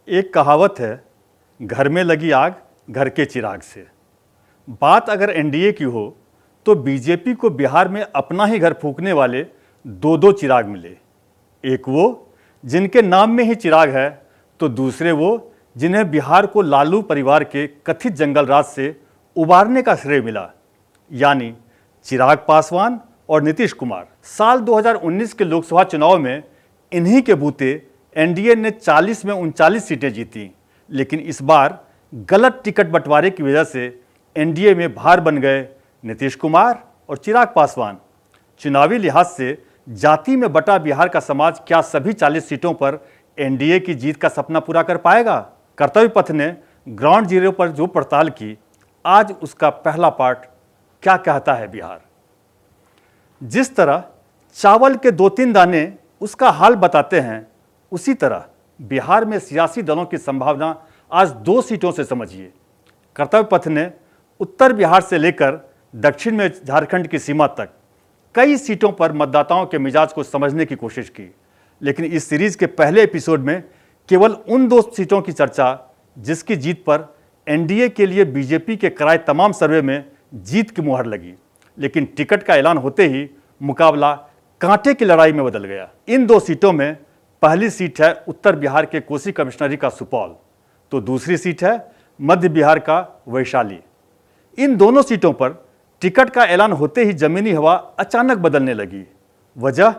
एक कहावत है, घर में लगी आग घर के चिराग से। बात अगर एनडीए की हो तो बीजेपी को बिहार में अपना ही घर फूंकने वाले दो दो चिराग मिले। एक वो जिनके नाम में ही चिराग है, तो दूसरे वो जिन्हें बिहार को लालू परिवार के कथित जंगल राज से उबारने का श्रेय मिला, यानी चिराग पासवान और नीतीश कुमार। साल 2019 के लोकसभा चुनाव में इन्हीं के बूते एनडीए ने 40 में 39 सीटें जीती, लेकिन इस बार गलत टिकट बंटवारे की वजह से एनडीए में भार बन गए नीतीश कुमार और चिराग पासवान। चुनावी लिहाज से जाति में बटा बिहार का समाज क्या सभी 40 सीटों पर एनडीए की जीत का सपना पूरा कर पाएगा? कर्तव्य पथ ने ग्राउंड जीरो पर जो पड़ताल की, आज उसका पहला पार्ट क्या कहता है बिहार। जिस तरह चावल के 2-3 दाने उसका हाल बताते हैं, उसी तरह बिहार में सियासी दलों की संभावना आज 2 सीटों से समझिए। कर्तव्य पथ ने उत्तर बिहार से लेकर दक्षिण में झारखंड की सीमा तक कई सीटों पर मतदाताओं के मिजाज को समझने की कोशिश की, लेकिन इस सीरीज के पहले एपिसोड में केवल उन 2 सीटों की चर्चा जिसकी जीत पर एनडीए के लिए बीजेपी के कराए तमाम सर्वे में जीत की मुहर लगी, लेकिन टिकट का ऐलान होते ही मुकाबला कांटे की लड़ाई में बदल गया। इन 2 सीटों में पहली सीट है उत्तर बिहार के कोसी कमिश्नरी का सुपौल, तो दूसरी सीट है मध्य बिहार का वैशाली। इन दोनों सीटों पर टिकट का ऐलान होते ही जमीनी हवा अचानक बदलने लगी। वजह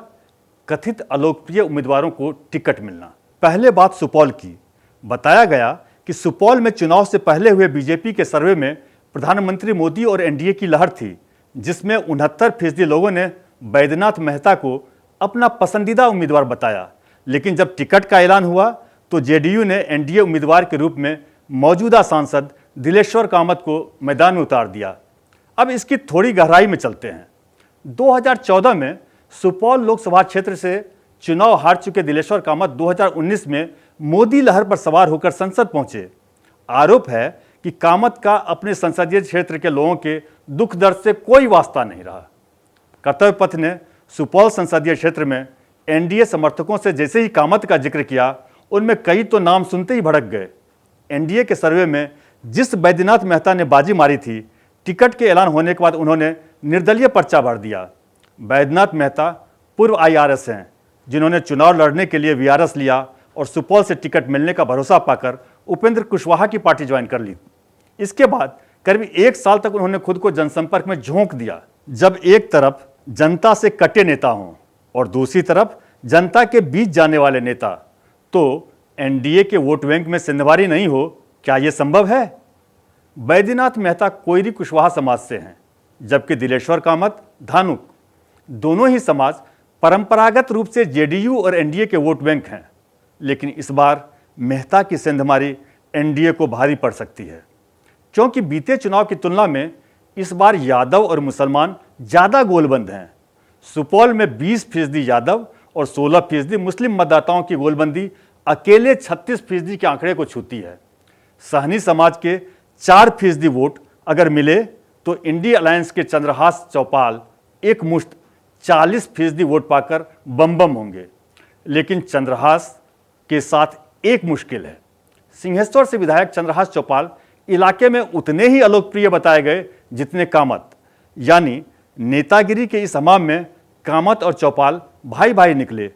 कथित अलोकप्रिय उम्मीदवारों को टिकट मिलना। पहले बात सुपौल की। बताया गया कि सुपौल में चुनाव से पहले हुए बीजेपी के सर्वे में प्रधानमंत्री मोदी और एनडीए की लहर थी, जिसमें 69% लोगों ने बैद्यनाथ मेहता को अपना पसंदीदा उम्मीदवार बताया। लेकिन जब टिकट का ऐलान हुआ तो जेडीयू ने एनडीए उम्मीदवार के रूप में मौजूदा सांसद दिलेश्वर कामत को मैदान में उतार दिया। अब इसकी थोड़ी गहराई में चलते हैं। 2014 में सुपौल लोकसभा क्षेत्र से चुनाव हार चुके दिलेश्वर कामत 2019 में मोदी लहर पर सवार होकर संसद पहुंचे। आरोप है कि कामत का अपने संसदीय क्षेत्र के लोगों के दुख दर्द से कोई वास्ता नहीं रहा। कर्तव्य पथ ने सुपौल संसदीय क्षेत्र में एनडीए समर्थकों से जैसे ही कामत का जिक्र किया, उनमें कई तो नाम सुनते ही भड़क गए। एनडीए के सर्वे में जिस बैद्यनाथ मेहता ने बाजी मारी थी, टिकट के ऐलान होने के बाद उन्होंने निर्दलीय पर्चा भर दिया। बैद्यनाथ मेहता पूर्व आईआरएस हैं, जिन्होंने चुनाव लड़ने के लिए वीआरएस लिया और सुपौल से टिकट मिलने का भरोसा पाकर उपेंद्र कुशवाहा की पार्टी ज्वाइन कर ली। इसके बाद करीब 1 साल तक उन्होंने खुद को जनसंपर्क में झोंक दिया। जब एक तरफ जनता से कटे नेता हों और दूसरी तरफ जनता के बीच जाने वाले नेता, तो एनडीए के वोट बैंक में सिंधवारी नहीं हो, क्या यह संभव है? बैद्यनाथ मेहता कोयरी कुशवाहा समाज से हैं, जबकि दिलेश्वर कामत धानुक। दोनों ही समाज परंपरागत रूप से जेडीयू और एनडीए के वोट बैंक हैं, लेकिन इस बार मेहता की सेंधमारी एनडीए को भारी पड़ सकती है, क्योंकि बीते चुनाव की तुलना में इस बार यादव और मुसलमान ज़्यादा गोलबंद हैं। सुपौल में 20% यादव और 16% मुस्लिम मतदाताओं की गोलबंदी अकेले 36% के आंकड़े को छूती है। सहनी समाज के 4% वोट अगर मिले तो इंडिया अलायंस के चंद्रहास चौपाल एक मुश्त 40% वोट पाकर बम बम होंगे, लेकिन चंद्रहास के साथ एक मुश्किल है। सिंहेश्वर से विधायक चंद्रहास चौपाल इलाके में उतने ही अलोकप्रिय बताए गए जितने कामत, यानी नेतागिरी के इस हमाम में कामत और चौपाल भाई भाई निकले।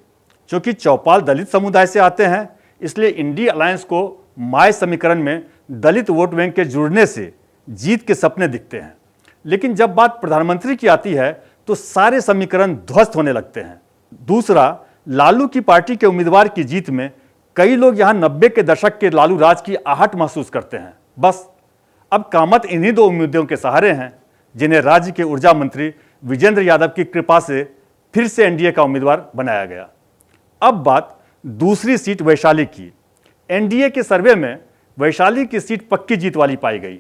क्योंकि चौपाल दलित समुदाय से आते हैं, इसलिए इंडिया अलायंस को माय समीकरण में दलित वोट बैंक के जुड़ने से जीत के सपने दिखते हैं। लेकिन जब बात प्रधानमंत्री की आती है तो सारे समीकरण ध्वस्त होने लगते हैं। दूसरा, लालू की पार्टी के उम्मीदवार की जीत में कई लोग यहां 90 के दशक के लालू राज की आहट महसूस करते हैं। बस अब कामत इन्हीं 2 उम्मीदवारों के सहारे हैं, जिन्हें राज्य के ऊर्जा मंत्री विजेंद्र यादव की कृपा से फिर से एनडीए का उम्मीदवार बनाया गया। अब बात दूसरी सीट वैशाली की। एनडीए के सर्वे में वैशाली की सीट पक्की जीत वाली पाई गई।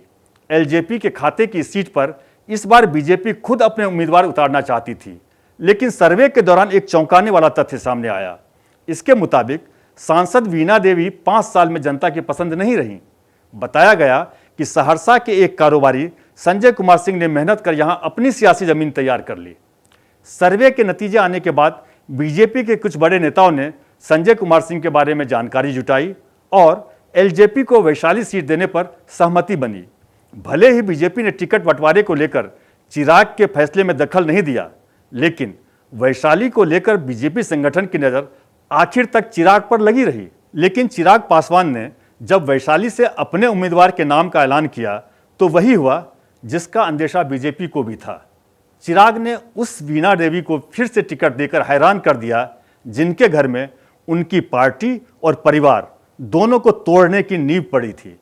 एलजेपी के खाते की सीट पर इस बार बीजेपी खुद अपने उम्मीदवार उतारना चाहती थी, लेकिन सर्वे के दौरान एक चौंकाने वाला तथ्य सामने आया। इसके मुताबिक सांसद वीणा देवी 5 साल में जनता की पसंद नहीं रहीं। बताया गया कि सहरसा के एक कारोबारी संजय कुमार सिंह ने मेहनत कर यहां अपनी सियासी जमीन तैयार कर ली। सर्वे के नतीजे आने के बाद बीजेपी के कुछ बड़े नेताओं ने संजय कुमार सिंह के बारे में जानकारी जुटाई और एलजेपी को वैशाली सीट देने पर सहमति बनी। भले ही बीजेपी ने टिकट बंटवारे को लेकर चिराग के फैसले में दखल नहीं दिया, लेकिन वैशाली को लेकर बीजेपी संगठन की नज़र आखिर तक चिराग पर लगी रही। लेकिन चिराग पासवान ने जब वैशाली से अपने उम्मीदवार के नाम का ऐलान किया तो वही हुआ जिसका अंदेशा बीजेपी को भी था। चिराग ने उस वीणा देवी को फिर से टिकट देकर हैरान कर दिया, जिनके घर में उनकी पार्टी और परिवार दोनों को तोड़ने की नींव पड़ी थी।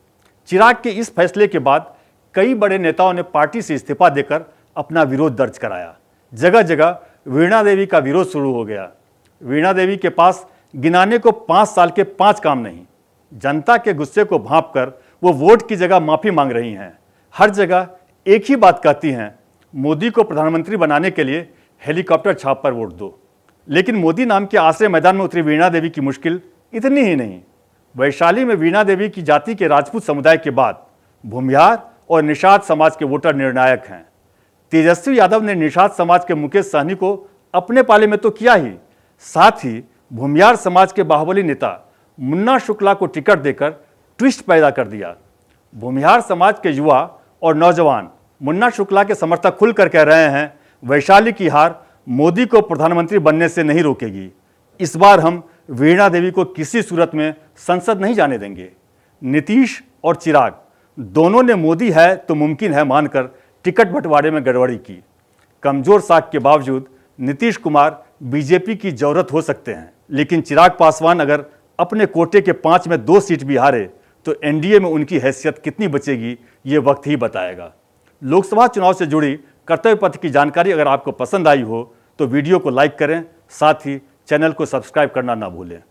चिराग के इस फैसले के बाद कई बड़े नेताओं ने पार्टी से इस्तीफा देकर अपना विरोध दर्ज कराया। जगह जगह वीणा देवी का विरोध शुरू हो गया। वीणा देवी के पास गिनाने को 5 साल के 5 काम नहीं। जनता के गुस्से को भांपकर वो वोट की जगह माफी मांग रही हैं। हर जगह एक ही बात कहती हैं, मोदी को प्रधानमंत्री बनाने के लिए हेलीकॉप्टर छाप पर वोट दो। लेकिन मोदी नाम के आश्रय मैदान में उतरी वीणा देवी की मुश्किल इतनी ही नहीं। वैशाली में वीणा देवी की जाति के राजपूत समुदाय के बाद भूमिहार और निषाद समाज के वोटर निर्णायक हैं। तेजस्वी यादव ने निषाद समाज के मुकेश सहनी को अपने पाले में तो किया ही, साथ ही भूमिहार समाज के बाहुबली नेता मुन्ना शुक्ला को टिकट देकर ट्विस्ट पैदा कर दिया। भूमिहार समाज के युवा और नौजवान मुन्ना शुक्ला के समर्थक खुलकर कह रहे हैं, वैशाली की हार मोदी को प्रधानमंत्री बनने से नहीं रोकेगी। इस बार हम वीणा देवी को किसी सूरत में संसद नहीं जाने देंगे। नीतीश और चिराग दोनों ने मोदी है तो मुमकिन है मानकर टिकट बंटवारे में गड़बड़ी की। कमजोर साख के बावजूद नीतीश कुमार बीजेपी की जरूरत हो सकते हैं, लेकिन चिराग पासवान अगर अपने कोटे के 5 में 2 सीट भी हारे तो एनडीए में उनकी हैसियत कितनी बचेगी ये वक्त ही बताएगा। लोकसभा चुनाव से जुड़ी कर्तव्य पथ की जानकारी अगर आपको पसंद आई हो तो वीडियो को लाइक करें, साथ ही चैनल को सब्सक्राइब करना ना भूलें।